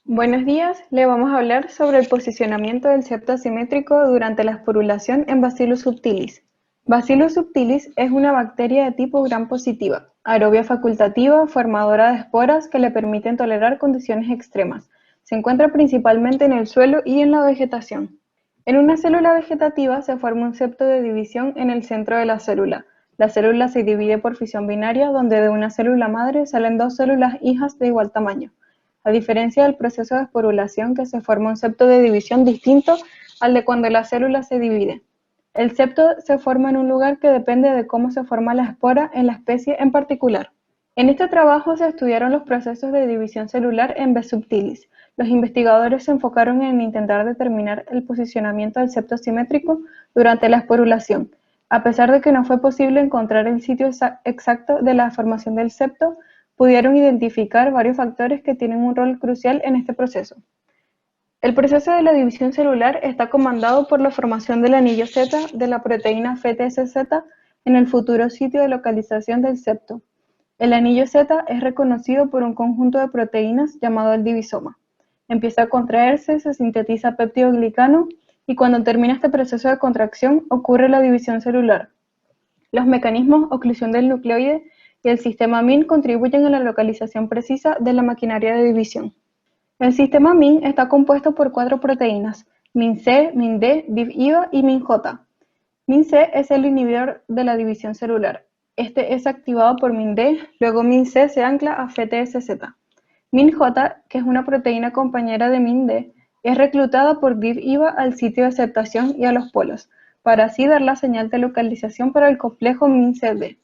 Buenos días, le vamos a hablar sobre el posicionamiento del septo asimétrico durante la esporulación en Bacillus subtilis. Bacillus subtilis es una bacteria de tipo gram positiva, aerobia facultativa, formadora de esporas que le permiten tolerar condiciones extremas. Se encuentra principalmente en el suelo y en la vegetación. En una célula vegetativa se forma un septo de división en el centro de la célula. La célula se divide por fisión binaria, donde de una célula madre salen dos células hijas de igual tamaño. A diferencia del proceso de esporulación, que se forma un septo de división distinto al de cuando la célula se divide. El septo se forma en un lugar que depende de cómo se forma la espora en la especie en particular. En este trabajo se estudiaron los procesos de división celular en B. subtilis. Los investigadores se enfocaron en intentar determinar el posicionamiento del septo simétrico durante la esporulación. A pesar de que no fue posible encontrar el sitio exacto de la formación del septo, pudieron identificar varios factores que tienen un rol crucial en este proceso. El proceso de la división celular está comandado por la formación del anillo Z de la proteína FTSZ en el futuro sitio de localización del septo. El anillo Z es reconocido por un conjunto de proteínas llamado el divisoma. Empieza a contraerse, se sintetiza peptidoglicano y cuando termina este proceso de contracción ocurre la división celular. Los mecanismos oclusión del nucleoide y el sistema MIN contribuyen a la localización precisa de la maquinaria de división. El sistema MIN está compuesto por 4 proteínas, MIN-C, MIN-D, DIV-IVA y MIN-J. MIN-C es el inhibidor de la división celular. Este es activado por MIN-D, luego MIN-C se ancla a FTSZ. MIN-J, que es una proteína compañera de MIN-D, es reclutada por DIV-IVA al sitio de aceptación y a los polos, para así dar la señal de localización para el complejo MIN-CD.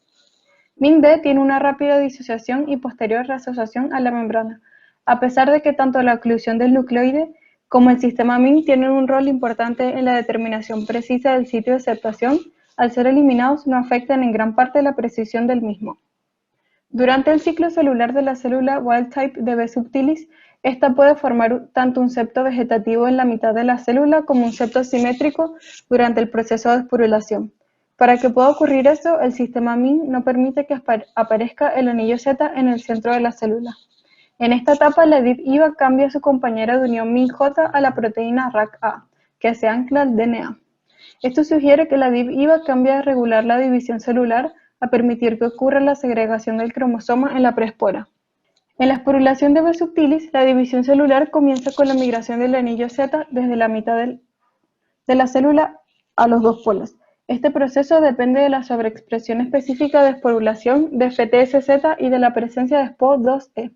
MIN-D tiene una rápida disociación y posterior reasociación a la membrana, a pesar de que tanto la oclusión del nucleoide como el sistema MIN tienen un rol importante en la determinación precisa del sitio de aceptación, al ser eliminados no afectan en gran parte la precisión del mismo. Durante el ciclo celular de la célula wild type de B. subtilis, esta puede formar tanto un septo vegetativo en la mitad de la célula como un septo asimétrico durante el proceso de esporulación. Para que pueda ocurrir eso, el sistema MIN no permite que aparezca el anillo Z en el centro de la célula. En esta etapa, la DIV-IVA cambia su compañera de unión MIN-J a la proteína RAC-A, que se ancla al DNA. Esto sugiere que la DIV-IVA cambia de regular la división celular a permitir que ocurra la segregación del cromosoma en la preespora. En la esporulación de B. subtilis, la división celular comienza con la migración del anillo Z desde la mitad de la célula a los dos polos. Este proceso depende de la sobreexpresión específica de esporulación de FTSZ y de la presencia de SPO2E.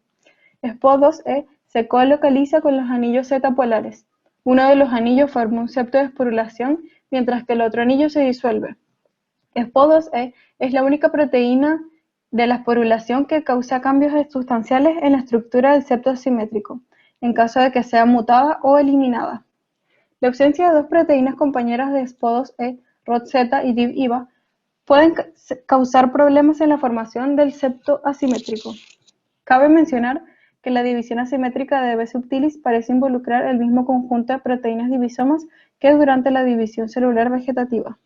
SPO2E se colocaliza con los anillos Z polares. Uno de los anillos forma un septo de esporulación, mientras que el otro anillo se disuelve. SPO2E es la única proteína de la esporulación que causa cambios sustanciales en la estructura del septo asimétrico, en caso de que sea mutada o eliminada. La ausencia de dos proteínas compañeras de SPO2E, ROTZ y DIV-IVA, pueden causar problemas en la formación del septo asimétrico. Cabe mencionar que la división asimétrica de B. subtilis parece involucrar el mismo conjunto de proteínas divisomas que durante la división celular vegetativa.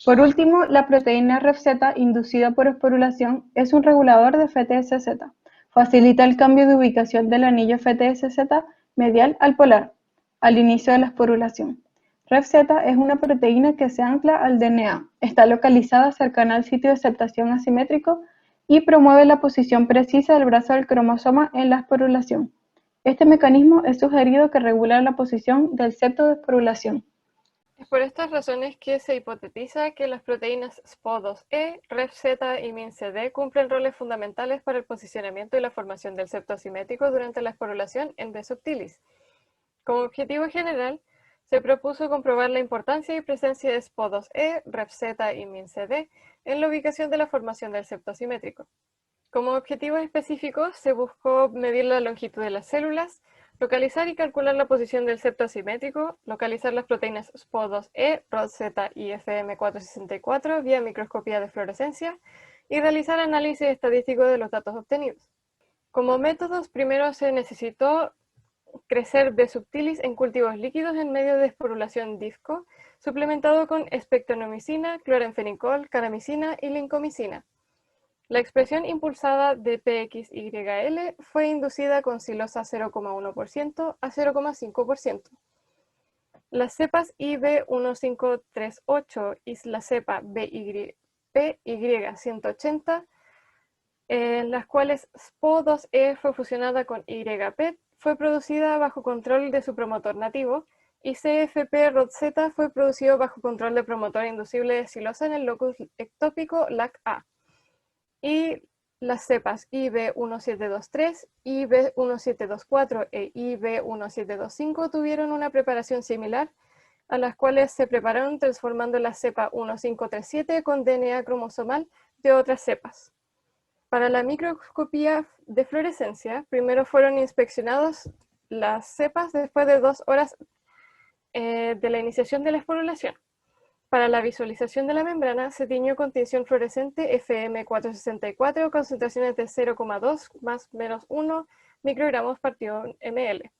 Por último, la proteína REF-Z inducida por esporulación es un regulador de FTSZ. Facilita el cambio de ubicación del anillo FTSZ medial al polar, al inicio de la esporulación. REF-Z es una proteína que se ancla al DNA, está localizada cercana al sitio de aceptación asimétrico y promueve la posición precisa del brazo del cromosoma en la esporulación. Este mecanismo es sugerido que regula la posición del septo de esporulación. Es por estas razones que se hipotetiza que las proteínas SPO2E, REF-Z y MIN-CD cumplen roles fundamentales para el posicionamiento y la formación del septo asimétrico durante la esporulación en B. subtilis. Como objetivo general, se propuso comprobar la importancia y presencia de SPO2E, REF-Z y MIN-CD en la ubicación de la formación del septo asimétrico. Como objetivos específicos, se buscó medir la longitud de las células, localizar y calcular la posición del septo asimétrico, localizar las proteínas SPO2E, ROZ y FM464 vía microscopía de fluorescencia y realizar análisis estadístico de los datos obtenidos. Como métodos, primero se necesitó crecer B. subtilis en cultivos líquidos en medio de esporulación disco, suplementado con espectronomicina, cloranfenicol, caramicina y lincomicina. La expresión impulsada de PXYL fue inducida con silosa 0,1% a 0,5%. Las cepas IB1538 y la cepa PY180, en las cuales SPO2E fue fusionada con YP, fue producida bajo control de su promotor nativo, y CFP-ROZ fue producido bajo control de promotor inducible de silosa en el locus ectópico LAC-A. Y las cepas IB1723, IB1724 e IB1725 tuvieron una preparación similar, a las cuales se prepararon transformando la cepa 1537 con DNA cromosomal de otras cepas. Para la microscopía de fluorescencia, primero fueron inspeccionadas las cepas después de 2 horas de la iniciación de la esporulación. Para la visualización de la membrana, se tiñó con tinción fluorescente FM464, concentraciones de 0,2 más menos 1 microgramos partido ml.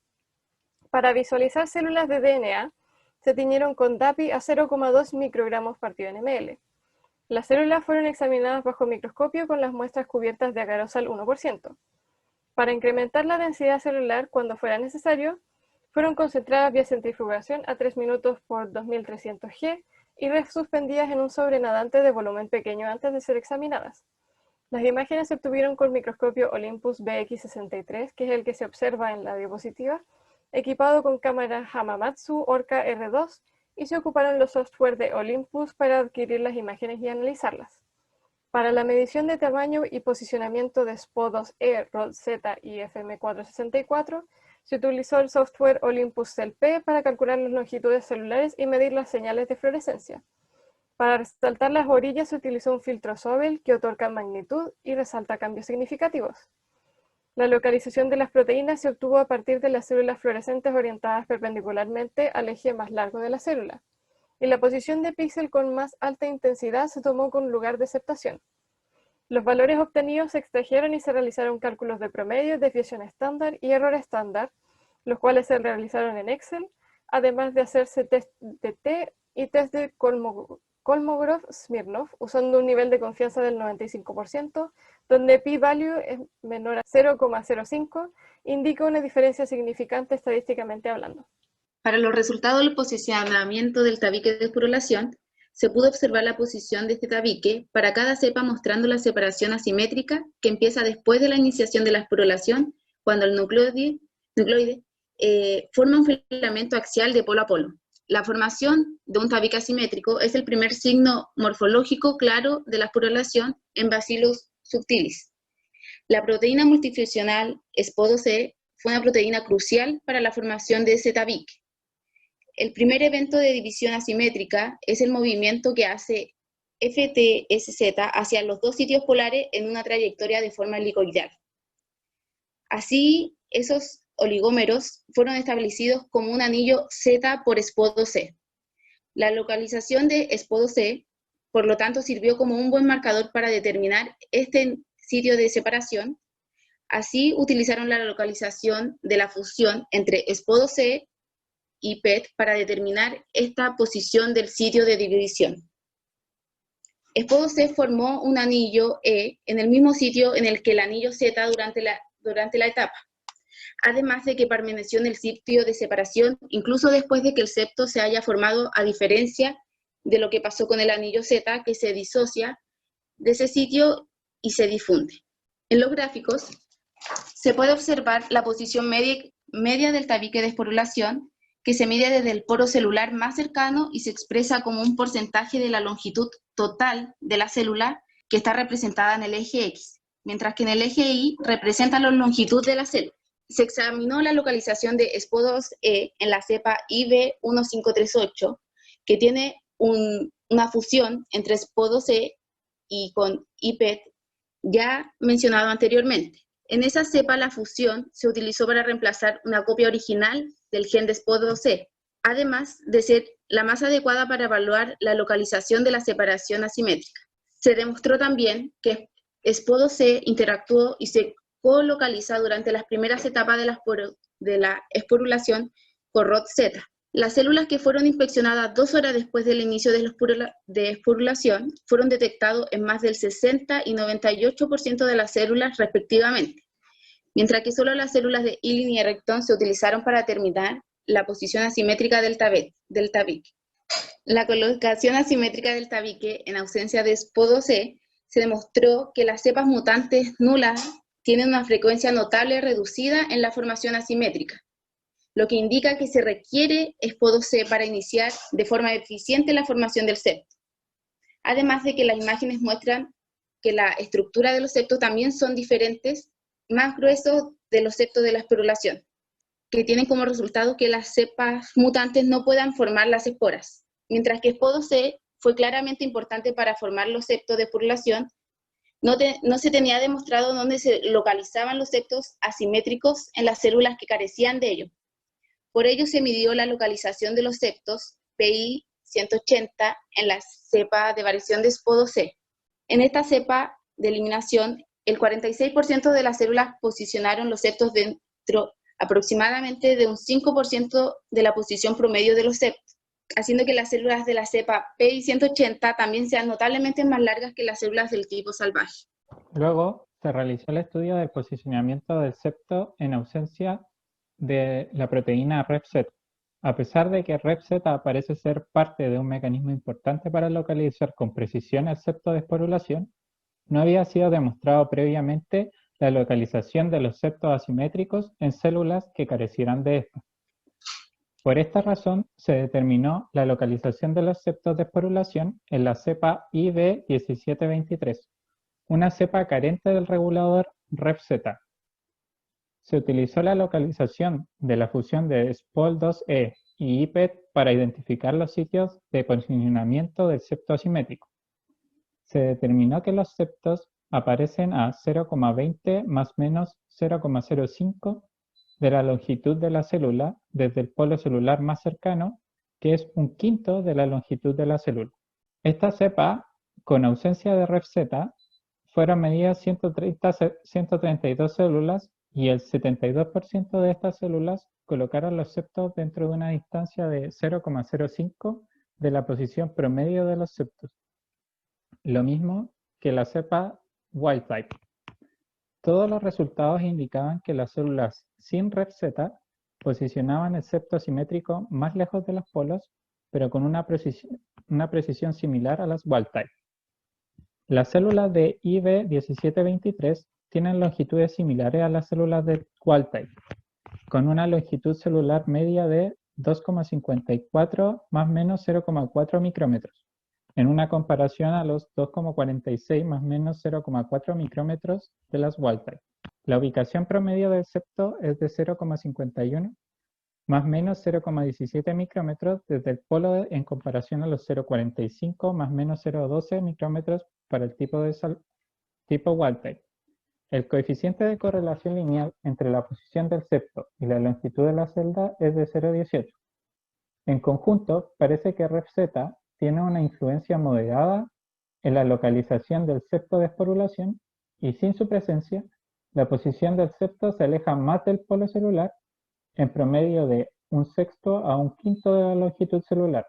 Para visualizar células de DNA, se tiñeron con DAPI a 0,2 microgramos partido ml. Las células fueron examinadas bajo microscopio con las muestras cubiertas de agarose al 1%. Para incrementar la densidad celular cuando fuera necesario, fueron concentradas vía centrifugación a 3 minutos por 2300 G y resuspendidas en un sobrenadante de volumen pequeño antes de ser examinadas. Las imágenes se obtuvieron con microscopio Olympus BX63, que es el que se observa en la diapositiva, equipado con cámara Hamamatsu Orca R2, y se ocuparon los software de Olympus para adquirir las imágenes y analizarlas. Para la medición de tamaño y posicionamiento de SPO2E, ROZ y FM464, se utilizó el software Olympus CellP para calcular las longitudes celulares y medir las señales de fluorescencia. Para resaltar las orillas se utilizó un filtro Sobel que otorga magnitud y resalta cambios significativos. La localización de las proteínas se obtuvo a partir de las células fluorescentes orientadas perpendicularmente al eje más largo de la célula, y la posición de píxel con más alta intensidad se tomó con lugar de aceptación. Los valores obtenidos se extrajeron y se realizaron cálculos de promedio, desviación estándar y error estándar, los cuales se realizaron en Excel, además de hacerse test de T y test de Kolmogorov-Smirnov, usando un nivel de confianza del 95%, donde p-value es menor a 0,05, indica una diferencia significante estadísticamente hablando. Para los resultados del posicionamiento del tabique de esporulación, se pudo observar la posición de este tabique para cada cepa, mostrando la separación asimétrica que empieza después de la iniciación de la esporulación, cuando el nucleoide forma un filamento axial de polo a polo. La formación de un tabique asimétrico es el primer signo morfológico claro de la esporulación en Bacillus subtilis. La proteína multifuncional SPO2E fue una proteína crucial para la formación de ese tabique. El primer evento de división asimétrica es el movimiento que hace FTSZ hacia los dos sitios polares en una trayectoria de forma helicoidal. Así, esos oligómeros fueron establecidos como un anillo Z por SPO2E. La localización de SPO2E, por lo tanto, sirvió como un buen marcador para determinar este sitio de separación. Así, utilizaron la localización de la fusión entre SPO2E y PET para determinar esta posición del sitio de división. SPO2E formó un anillo E en el mismo sitio en el que el anillo Z durante la etapa, además de que permaneció en el sitio de separación incluso después de que el septo se haya formado, a diferencia de lo que pasó con el anillo Z, que se disocia de ese sitio y se difunde. En los gráficos se puede observar la posición media del tabique de esporulación, que se mide desde el poro celular más cercano y se expresa como un porcentaje de la longitud total de la célula, que está representada en el eje X, mientras que en el eje Y representa la longitud de la célula. Se examinó la localización de SPO2E en la cepa IB1538, que tiene una fusión entre SPO2E y con IPET, ya mencionado anteriormente. En esa cepa la fusión se utilizó para reemplazar una copia original del gen de SPO2E, además de ser la más adecuada para evaluar la localización de la separación asimétrica. Se demostró también que SPO2E interactuó y se colocaliza durante las primeras etapas de la esporulación con ROZ-Z. Las células que fueron inspeccionadas 2 horas después del inicio de esporulación fueron detectados en más del 60 y 98% de las células respectivamente, mientras que solo las células de Ellin y Erecton se utilizaron para determinar la posición asimétrica del tabique. La colocación asimétrica del tabique en ausencia de SPO2E se demostró que las cepas mutantes nulas tienen una frecuencia notable reducida en la formación asimétrica, lo que indica que se requiere SPO2E para iniciar de forma eficiente la formación del septo. Además de que las imágenes muestran que la estructura de los septos también son diferentes, más gruesos de los septos de la esporulación, que tienen como resultado que las cepas mutantes no puedan formar las esporas, mientras que SPO2E fue claramente importante para formar los septos de esporulación. No se tenía demostrado dónde se localizaban los septos asimétricos en las células que carecían de ello. Por ello se midió la localización de los septos PI 180 en la cepa de variación de SPO2E. En esta cepa de eliminación, el 46% de las células posicionaron los septos dentro aproximadamente de un 5% de la posición promedio de los septos, haciendo que las células de la cepa PI 180 también sean notablemente más largas que las células del tipo salvaje. Luego se realizó el estudio del posicionamiento del septo en ausencia de la proteína RepZ. A pesar de que RepZ parece ser parte de un mecanismo importante para localizar con precisión el septo de esporulación, no había sido demostrado previamente la localización de los septos asimétricos en células que carecieran de esto. Por esta razón, se determinó la localización de los septos de esporulación en la cepa IB1723, una cepa carente del regulador RepZ. Se utilizó la localización de la fusión de SPOL2E y IPET para identificar los sitios de posicionamiento del septo asimétrico. Se determinó que los septos aparecen a 0,20 más menos 0,05 de la longitud de la célula desde el polo celular más cercano, que es un quinto de la longitud de la célula. Esta cepa, con ausencia de RepZ, fueron medidas 132 células y el 72% de estas células colocaron los septos dentro de una distancia de 0,05 de la posición promedio de los septos. Lo mismo que la cepa wild type. Todos los resultados indicaban que las células sin RepZ posicionaban el septo asimétrico más lejos de los polos, pero con una precisión similar a las wild type. Las células de IB1723 tienen longitudes similares a las células de wild type, con una longitud celular media de 2,54 más menos 0,4 micrómetros, en una comparación a los 2,46 más menos 0,4 micrómetros de las wild type. La ubicación promedio del septo es de 0,51 más menos 0,17 micrómetros desde el polo en comparación a los 0,45 más menos 0,12 micrómetros para el tipo wild type. El coeficiente de correlación lineal entre la posición del septo y la longitud de la celda es de 0,18. En conjunto, parece que RepZ tiene una influencia moderada en la localización del septo de esporulación y sin su presencia, la posición del septo se aleja más del polo celular en promedio de un sexto a un quinto de la longitud celular.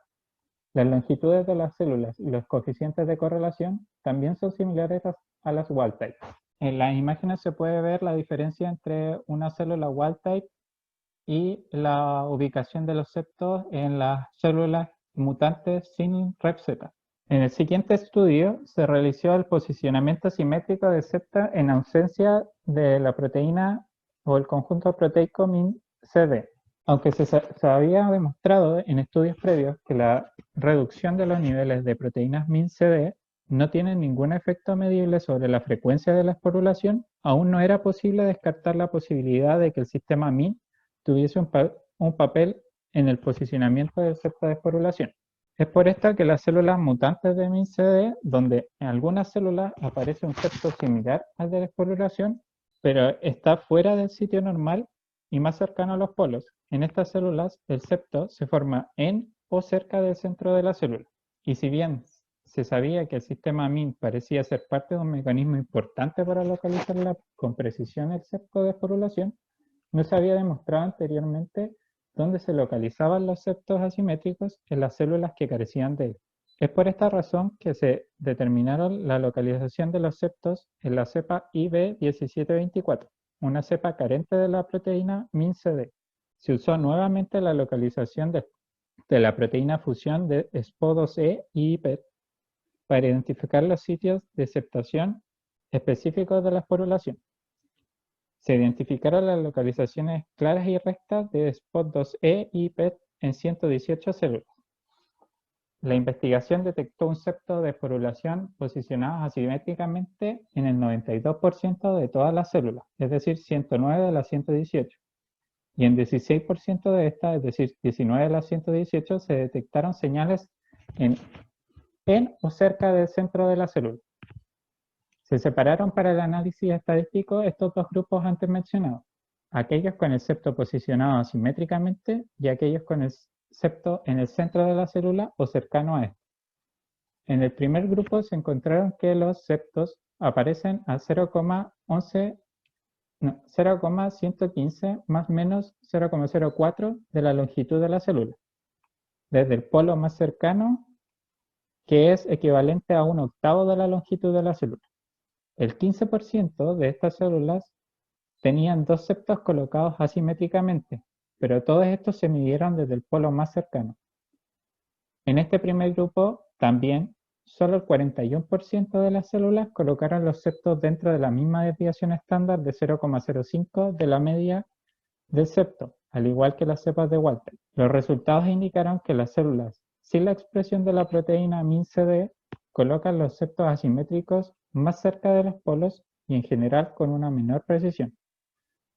Las longitudes de las células y los coeficientes de correlación también son similares a las wild type. En las imágenes se puede ver la diferencia entre una célula wild type y la ubicación de los septos en las células mutantes sin RepZ. En el siguiente estudio se realizó el posicionamiento simétrico del septo en ausencia de la proteína o el conjunto proteico MIN-CD. Aunque se había demostrado en estudios previos que la reducción de los niveles de proteínas MIN-CD no tiene ningún efecto medible sobre la frecuencia de la esporulación, aún no era posible descartar la posibilidad de que el sistema MIN tuviese un papel en el posicionamiento del septo de esporulación. Es por esto que las células mutantes de MIN-CD, donde en algunas células aparece un septo similar al de la esporulación, pero está fuera del sitio normal y más cercano a los polos. En estas células, el septo se forma en o cerca del centro de la célula. Y si bien se sabía que el sistema MIN parecía ser parte de un mecanismo importante para localizar con precisión el septo de esporulación, no se había demostrado anteriormente donde se localizaban los septos asimétricos en las células que carecían de él. Es por esta razón que se determinaron la localización de los septos en la cepa IB1724, una cepa carente de la proteína MinCD. Se usó nuevamente la localización de la proteína fusión de SPO2E y IPET para identificar los sitios de septación específicos de la esporulación. Se identificaron las localizaciones claras y rectas de SPO2E y IPET en 118 células. La investigación detectó un septo de esporulación posicionados asimétricamente en el 92% de todas las células, es decir, 109 de las 118. Y en 16% de estas, es decir, 19 de las 118, se detectaron señales en o cerca del centro de la célula. Se separaron para el análisis estadístico estos dos grupos antes mencionados, aquellos con el septo posicionado asimétricamente y aquellos con el septo en el centro de la célula o cercano a éste. En el primer grupo se encontraron que los septos aparecen a 0,115 más menos 0,04 de la longitud de la célula, desde el polo más cercano, que es equivalente a 1/8 de la longitud de la célula. El 15% de estas células tenían dos septos colocados asimétricamente, pero todos estos se midieron desde el polo más cercano. En este primer grupo, también, solo el 41% de las células colocaron los septos dentro de la misma desviación estándar de 0,05 de la media del septo, al igual que las cepas de Walter. Los resultados indicaron que las células sin la expresión de la proteína MinCD colocan los septos asimétricos más cerca de los polos y en general con una menor precisión.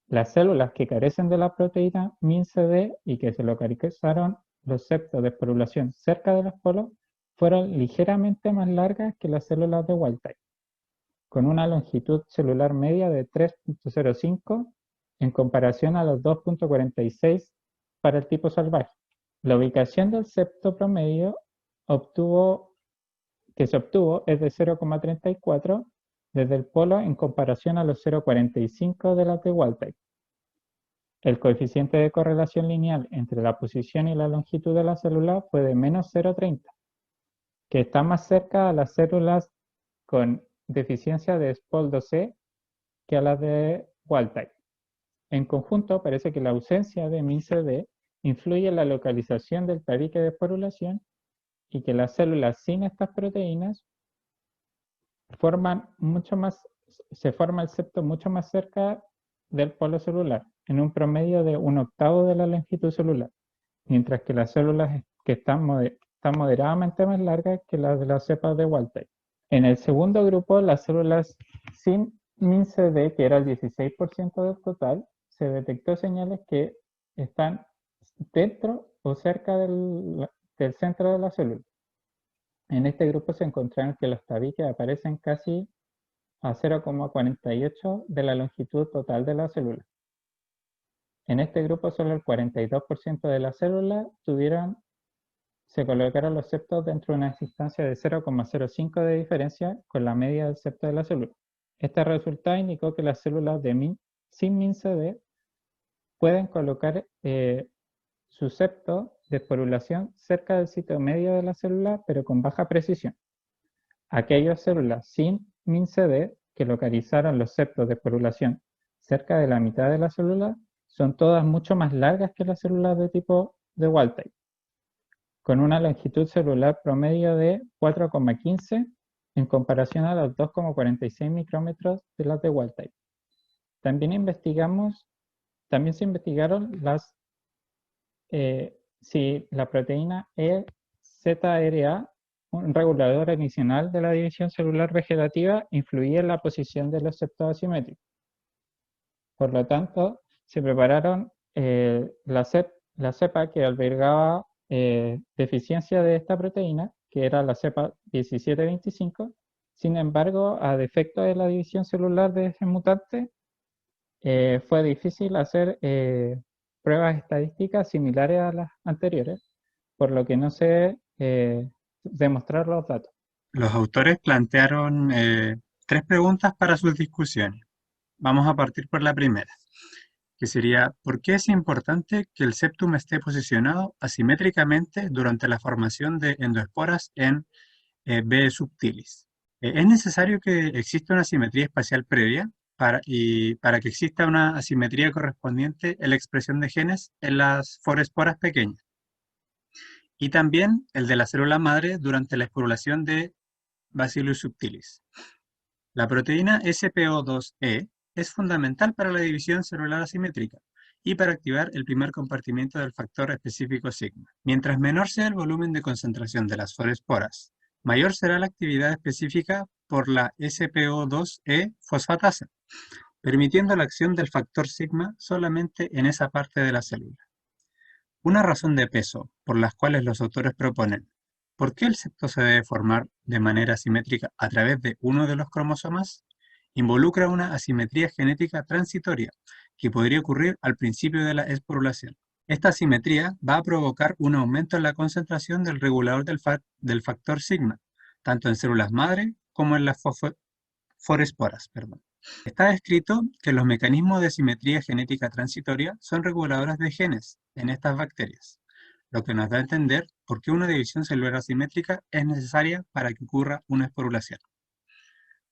Las células que carecen de la proteína MinCD y que se localizaron los septos de esporulación cerca de los polos fueron ligeramente más largas que las células de wild type, con una longitud celular media de 3.05 en comparación a los 2.46 para el tipo salvaje. La ubicación del septo promedio que se obtuvo es de 0,34 desde el polo en comparación a los 0,45 de las de wild type. El coeficiente de correlación lineal entre la posición y la longitud de la célula fue de menos 0,30, que está más cerca a las células con deficiencia de SPO2E que a las de wild type. En conjunto, parece que la ausencia de MinCD influye en la localización del tabique de esporulación y que las células sin estas proteínas se forma el septo mucho más cerca del polo celular, en un promedio de 1/8 de la longitud celular, mientras que las células que están moderadamente más largas que las de las cepas de wild type. En el segundo grupo, las células sin MinCD, que era el 16% del total, se detectó señales que están dentro o cerca del centro de la célula. En este grupo se encontraron que los tabiques aparecen casi a 0,48 de la longitud total de la célula. En este grupo solo el 42% de las células se colocaron los septos dentro de una distancia de 0,05 de diferencia con la media del septo de la célula. Este resultado indicó que las células sin MinCD pueden colocar su septo de esporulación cerca del sitio medio de la célula, pero con baja precisión. Aquellas células sin MinCD que localizaron los septos de esporulación cerca de la mitad de la célula son todas mucho más largas que las células de tipo de wild type, con una longitud celular promedio de 4,15 en comparación a los 2,46 micrómetros de las de wild type. También se investigaron si la proteína EZRA, un regulador adicional de la división celular vegetativa, influía en la posición de los septos asimétricos. Por lo tanto, se prepararon la cepa que albergaba deficiencia de esta proteína, que era la cepa 1725. Sin embargo, a defecto de la división celular de ese mutante, fue difícil hacer pruebas estadísticas similares a las anteriores, por lo que no se demostraron los datos. Los autores plantearon 3 preguntas para sus discusiones. Vamos a partir por la primera. que sería, ¿por qué es importante que el septum esté posicionado asimétricamente durante la formación de endoesporas en B. subtilis? Es necesario que exista una simetría espacial previa para que exista una asimetría correspondiente en la expresión de genes en las foresporas pequeñas. Y también el de la célula madre durante la esporulación de Bacillus subtilis. La proteína SPO2E es fundamental para la división celular asimétrica y para activar el primer compartimiento del factor específico sigma. Mientras menor sea el volumen de concentración de las foresporas, mayor será la actividad específica por la SPO2E fosfatasa, permitiendo la acción del factor sigma solamente en esa parte de la célula. Una razón de peso por las cuales los autores proponen ¿por qué el septo se debe formar de manera asimétrica a través de uno de los cromosomas? Involucra una asimetría genética transitoria que podría ocurrir al principio de la esporulación. Esta asimetría va a provocar un aumento en la concentración del regulador del factor sigma, tanto en células madre como en las foresporas. Está descrito que los mecanismos de simetría genética transitoria son reguladores de genes en estas bacterias, lo que nos da a entender por qué una división celular asimétrica es necesaria para que ocurra una esporulación.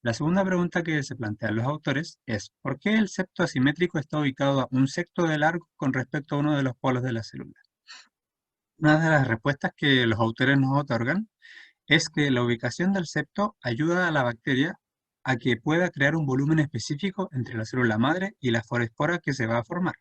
La segunda pregunta que se plantean los autores es ¿por qué el septo asimétrico está ubicado a un sexto de largo con respecto a uno de los polos de la célula? Una de las respuestas que los autores nos otorgan es que la ubicación del septo ayuda a la bacteria a que pueda crear un volumen específico entre la célula madre y la forespora que se va a formar.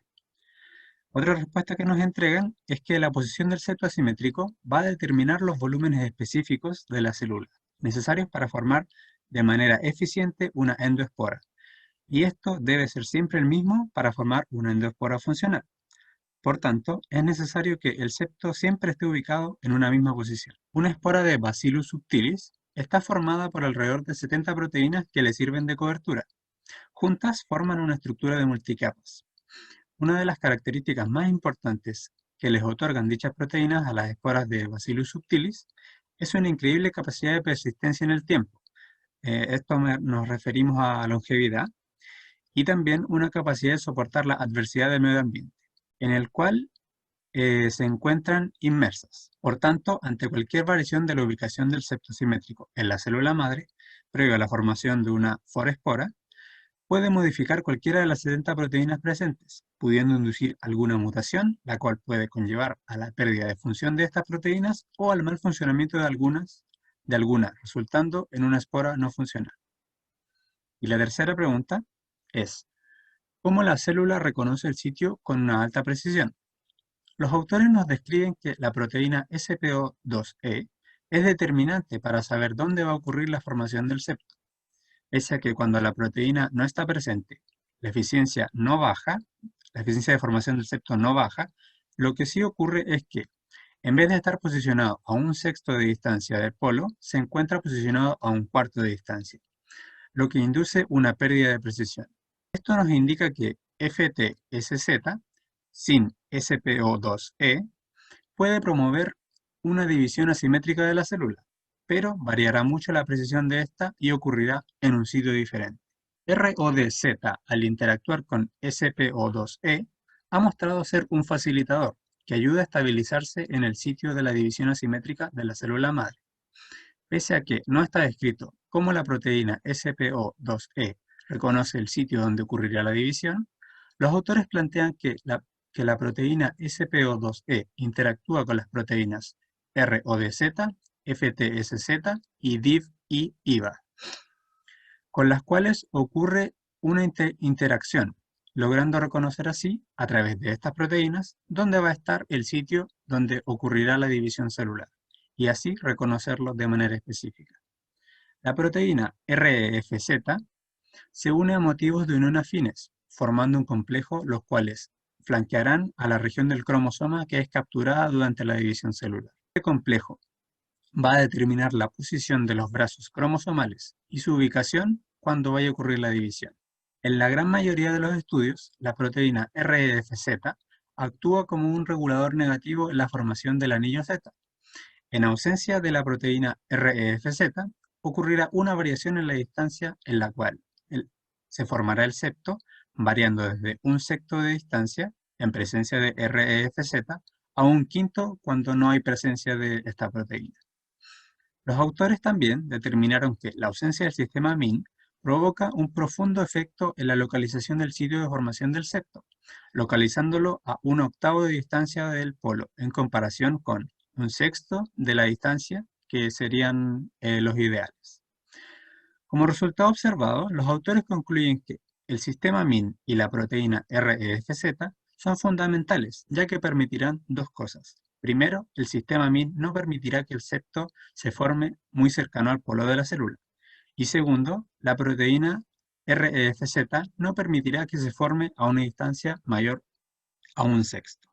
Otra respuesta que nos entregan es que la posición del septo asimétrico va a determinar los volúmenes específicos de la célula, necesarios para formar de manera eficiente una endoespora. Y esto debe ser siempre el mismo para formar una endoespora funcional. Por tanto, es necesario que el septo siempre esté ubicado en una misma posición. Una espora de Bacillus subtilis está formada por alrededor de 70 proteínas que le sirven de cobertura. Juntas forman una estructura de multicapas. Una de las características más importantes que les otorgan dichas proteínas a las esporas de Bacillus subtilis es una increíble capacidad de persistencia en el tiempo. Nos referimos a longevidad y también una capacidad de soportar la adversidad del medio ambiente, en el cual se encuentran inmersas. Por tanto, ante cualquier variación de la ubicación del septo simétrico en la célula madre, previo a la formación de una forespora, puede modificar cualquiera de las 70 proteínas presentes, pudiendo inducir alguna mutación, la cual puede conllevar a la pérdida de función de estas proteínas o al mal funcionamiento de alguna, resultando en una espora no funcional. Y la tercera pregunta es, ¿cómo la célula reconoce el sitio con una alta precisión? Los autores nos describen que la proteína SPO2E es determinante para saber dónde va a ocurrir la formación del septo. Pese a que cuando la proteína no está presente, la eficiencia de formación del septo no baja, lo que sí ocurre es que, en vez de estar posicionado a un sexto de distancia del polo, se encuentra posicionado a un cuarto de distancia, lo que induce una pérdida de precisión. Esto nos indica que FTSZ, sin SPO2E, puede promover una división asimétrica de la célula, pero variará mucho la precisión de esta y ocurrirá en un sitio diferente. RODZ, al interactuar con SPO2E, ha mostrado ser un facilitador que ayuda a estabilizarse en el sitio de la división asimétrica de la célula madre. Pese a que no está descrito cómo la proteína SPO2E reconoce el sitio donde ocurrirá la división, los autores plantean que la proteína SPO2E interactúa con las proteínas RODZ, FTSZ y DIV y IVA, con las cuales ocurre una interacción, logrando reconocer así, a través de estas proteínas, dónde va a estar el sitio donde ocurrirá la división celular, y así reconocerlo de manera específica. La proteína REFZ se une a motivos de unión afines, formando un complejo los cuales flanquearán a la región del cromosoma que es capturada durante la división celular. Este complejo va a determinar la posición de los brazos cromosomales y su ubicación cuando vaya a ocurrir la división. En la gran mayoría de los estudios, la proteína REFZ actúa como un regulador negativo en la formación del anillo Z. En ausencia de la proteína REFZ, ocurrirá una variación en la distancia en la cual se formará el septo variando desde un sexto de distancia en presencia de REFZ a un quinto cuando no hay presencia de esta proteína. Los autores también determinaron que la ausencia del sistema MIN provoca un profundo efecto en la localización del sitio de formación del septo, localizándolo a 1/8 de distancia del polo, en comparación con 1/6 de la distancia, que serían los ideales. Como resultado observado, los autores concluyen que el sistema MIN y la proteína REFZ son fundamentales, ya que permitirán dos cosas. Primero, el sistema MIN no permitirá que el septo se forme muy cercano al polo de la célula. Y segundo, la proteína REFZ no permitirá que se forme a una distancia mayor a 1/6.